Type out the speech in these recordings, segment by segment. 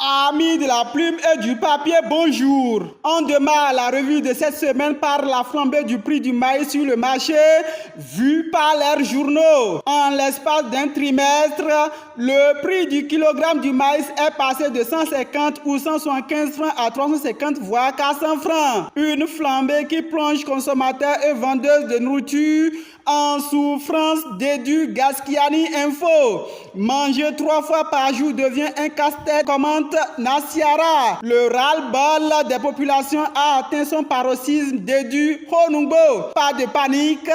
Amis de la plume et du papier, bonjour. On démarre la revue de cette semaine par la flambée du prix du maïs sur le marché, vu par leurs journaux. En l'espace d'un trimestre, le prix du kilogramme du maïs est passé de 150 ou 175 francs à 350 voire 400 francs. Une flambée qui plonge consommateurs et vendeuses de nourriture en souffrance, déduit Gaskiani Info. Manger 3 fois par jour devient un casse-tête, commente Nassiara. Le ras-le-bol des populations a atteint son paroxysme, déduit Honungbo. Pas de panique.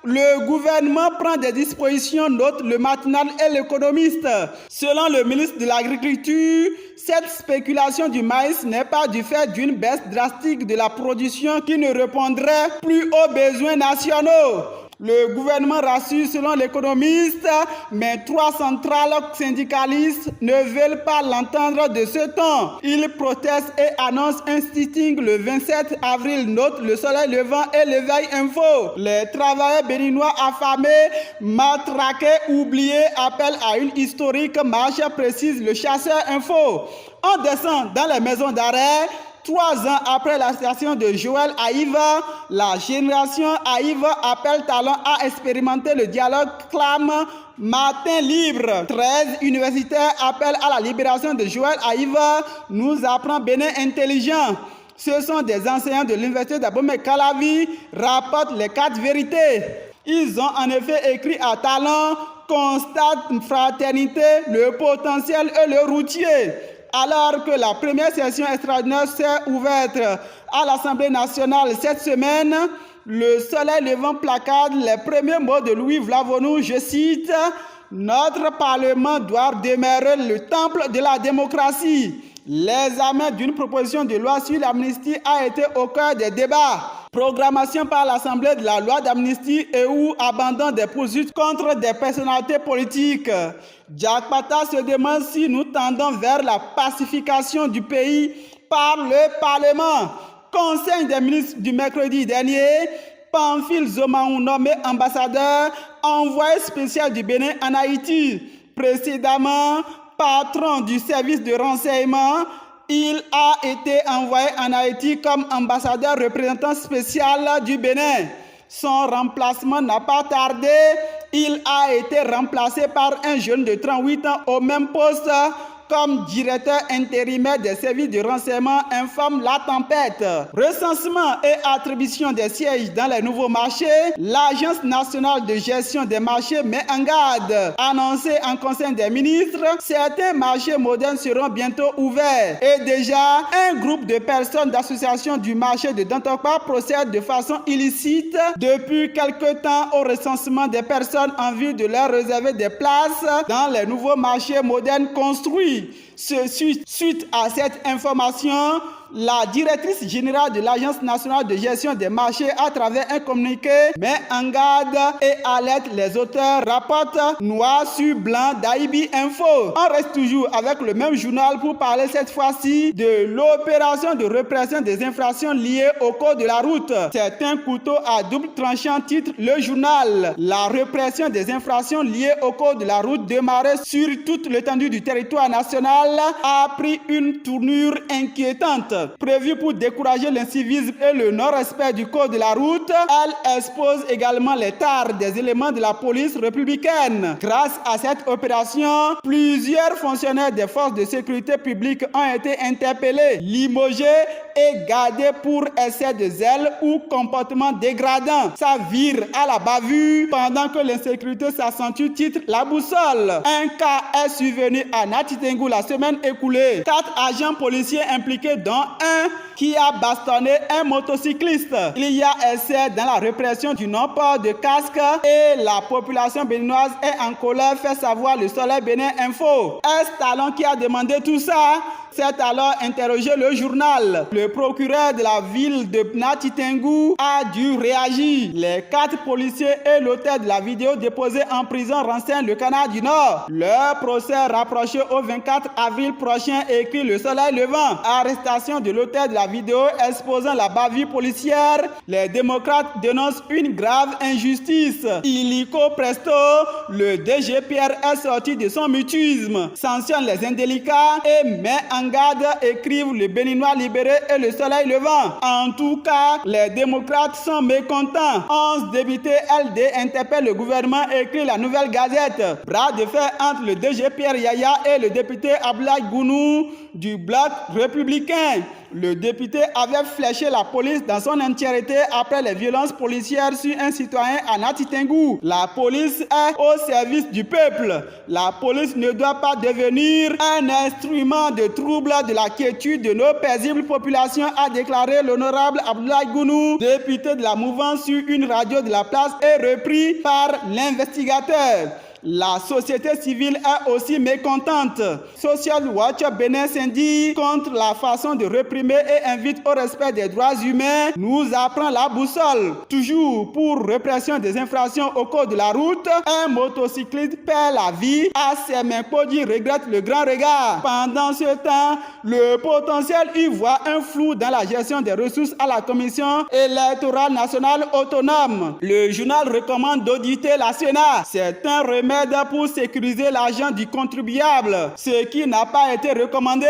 Le gouvernement prend des dispositions, note le matinal et l'économiste. Selon le ministre de l'Agriculture, cette spéculation du maïs n'est pas du fait d'une baisse drastique de la production qui ne répondrait plus aux besoins nationaux. Le gouvernement rassure selon l'économiste, mais 3 centrales syndicalistes ne veulent pas l'entendre de ce ton. Ils protestent et annoncent un sitting le 27 avril, note le Soleil Levant et l'Éveil Info. Les travailleurs béninois affamés, matraqués, oubliés appellent à une historique marche, précise le Chasseur Info. On descend dans les maisons d'arrêt. 3 ans après l'arrestation de Joël Aïva, la génération Aïva appelle Talon à expérimenter le dialogue, clame Matin libre. 13 universitaires appellent à la libération de Joël Aïva, nous apprend Bénin Intelligent. Ce sont des enseignants de l'université d'Abomey-Calavi, rapportent les 4 vérités. Ils ont en effet écrit à Talon, constate fraternité, le potentiel et le routier. Alors que la première session extraordinaire s'est ouverte à l'Assemblée nationale cette semaine, le Soleil Levant placard les premiers mots de Louis Vlavonou, je cite, « Notre Parlement doit demeurer le temple de la démocratie ». L'examen d'une proposition de loi sur l'amnistie a été au cœur des débats. Programmation par l'Assemblée de la loi d'amnistie et ou abandon des poursuites contre des personnalités politiques. Jack Pata se demande si nous tendons vers la pacification du pays par le Parlement. Conseil des ministres du mercredi dernier, Pamphile Zomaou nommé ambassadeur, envoyé spécial du Bénin en Haïti. Précédemment, patron du service de renseignement, il a été envoyé en Haïti comme ambassadeur représentant spécial du Bénin. Son remplacement n'a pas tardé. Il a été remplacé par un jeune de 38 ans au même poste comme directeur intérimaire des services de renseignement, informe La Tempête. Recensement et attribution des sièges dans les nouveaux marchés, l'Agence nationale de gestion des marchés met en garde. Annoncé en Conseil des ministres, certains marchés modernes seront bientôt ouverts. Et déjà, un groupe de personnes d'association du marché de Dantokpa procède de façon illicite depuis quelque temps au recensement des personnes en vue de leur réserver des places dans les nouveaux marchés modernes construits. Suite à cette information, la directrice générale de l'Agence nationale de gestion des marchés, à travers un communiqué, met en garde et alerte les auteurs, rapporte noir sur blanc d'Aibi Info. On reste toujours avec le même journal pour parler cette fois-ci de l'opération de répression des infractions liées au code de la route. C'est un couteau à double tranchant, titre le journal. La répression des infractions liées au code de la route démarrée sur toute l'étendue du territoire national a pris une tournure inquiétante. Prévue pour décourager l'incivisme et le non-respect du code de la route, elle expose également les tares des éléments de la police républicaine. Grâce à cette opération, plusieurs fonctionnaires des forces de sécurité publique ont été interpellés, limogés et gardés pour excès de zèle ou comportement dégradant. Ça vire à la bavure pendant que l'insécurité s'accentue, titre La Boussole. Un cas est survenu à Natitengou la semaine écoulée. 4 agents policiers impliqués dont un qui a bastonné un motocycliste. Il y a essai dans la répression du non-port de casque et la population béninoise est en colère, fait savoir le Soleil Bénin Info. Est-ce Talon qui a demandé tout ça? C'est alors interrogé le journal. Le procureur de la ville de Natitengou a dû réagir. Les 4 policiers et l'auteur de la vidéo déposée en prison renseignent le Canada du Nord. Leur procès rapproché au 24 avril prochain, écrit le Soleil Levant. Arrestation de l'auteur de la vidéo exposant la bavure policière. Les démocrates dénoncent une grave injustice. Illico presto, le DG Pierre est sorti de son mutisme, sanctionne les indélicats et met en en garde, écrivent le Béninois libéré et le Soleil levant. En tout cas, les démocrates sont mécontents. 11 députés LD interpellent le gouvernement, écrit la Nouvelle Gazette. Bras de fer entre le DG Pierre Yaya et le député Abdoulaye Gounou du bloc républicain. Le député avait fléché la police dans son entièreté après les violences policières sur un citoyen à Natitingou. La police est au service du peuple. La police ne doit pas devenir un instrument de trouble de la quiétude de nos paisibles populations, a déclaré l'honorable Abdoulaye Gounou, député de la mouvance, sur une radio de la place et repris par l'investigateur. La société civile est aussi mécontente. Social Watch Bénin s'indigne contre la façon de réprimer et invite au respect des droits humains, nous apprend la boussole. Toujours pour répression des infractions au code de la route, un motocycliste perd la vie à ses mains. Podi regrette le grand regard. Pendant ce temps, le potentiel y voit un flou dans la gestion des ressources à la Commission électorale nationale autonome. Le journal recommande d'auditer la Sénat. C'est un remède pour sécuriser l'argent du contribuable. Ce qui n'a pas été recommandé,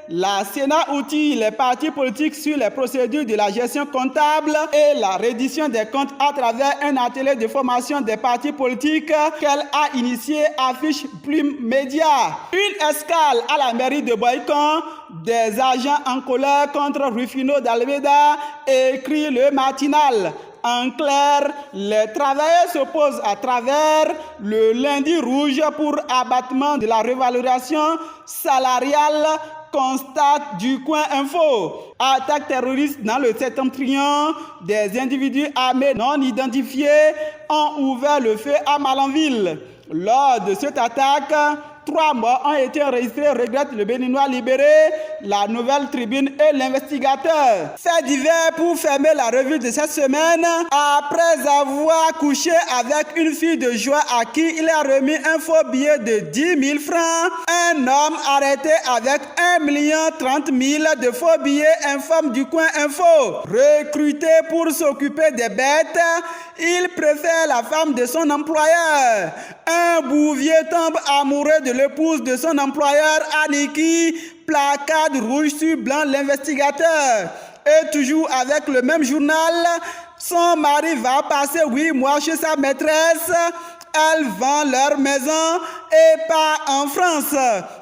la Sénat outille les partis politiques sur les procédures de la gestion comptable et la reddition des comptes à travers un atelier de formation des partis politiques qu'elle a initié, affiche Plume Média. Une escale à la mairie de Boycon, des agents en colère contre Rufino d'Almeida, écrit le matinal. En clair, les travailleurs s'opposent à travers le lundi rouge pour abattement de la revalorisation salariale, constate du Coin Info. Attaque terroriste dans le Septentrion, des individus armés non identifiés ont ouvert le feu à Malanville. Lors de cette attaque, 3 morts ont été enregistrés, regrette le Béninois libéré, la Nouvelle Tribune et l'investigateur. Fait divers pour fermer la revue de cette semaine. Après avoir couché avec une fille de joie à qui il a remis un faux billet de 10 000 francs, un homme arrêté avec 1 030 000 de faux billets, informe du Coin Info. Recruté pour s'occuper des bêtes, il préfère la femme de son employeur. Un bouvier tombe amoureux de l'épouse de son employeur Aniki, placard rouge sur blanc, l'investigateur. Et toujours avec le même journal, son mari va passer 8 mois chez sa maîtresse. Elles vendent leur maison et part en France.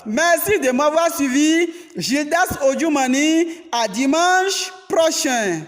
Merci de m'avoir suivi. Gildas Odjoumani, à dimanche prochain.